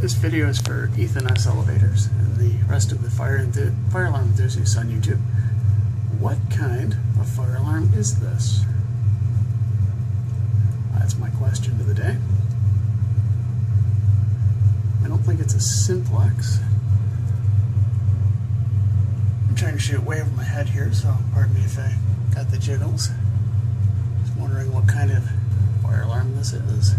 This video is for Ethan S. Elevators and the rest of the fire alarm enthusiasts on YouTube. What kind of fire alarm is this? That's my question of the day. I don't think it's a simplex. I'm trying to shoot way over my head here, so pardon me if I got the jiggles. Just wondering what kind of fire alarm this is.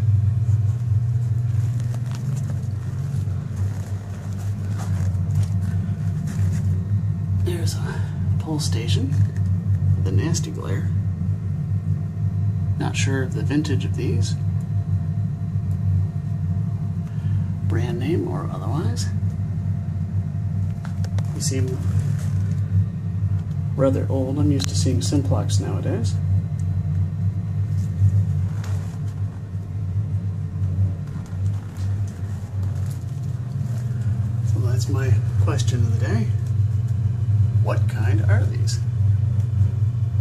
There's a pull station with a nasty glare. Not sure of the vintage of these, brand name or otherwise. They seem rather old. I'm used to seeing simplex nowadays. So that's my question of the day. What kind are these?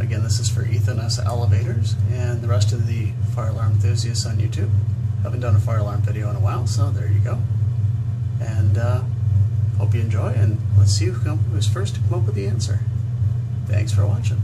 Again, this is for Ethan S. Elevators and the rest of the fire alarm enthusiasts on YouTube. Haven't done a fire alarm video in a while, so there you go. And hope you enjoy, and let's see who's first to come up with the answer. Thanks for watching.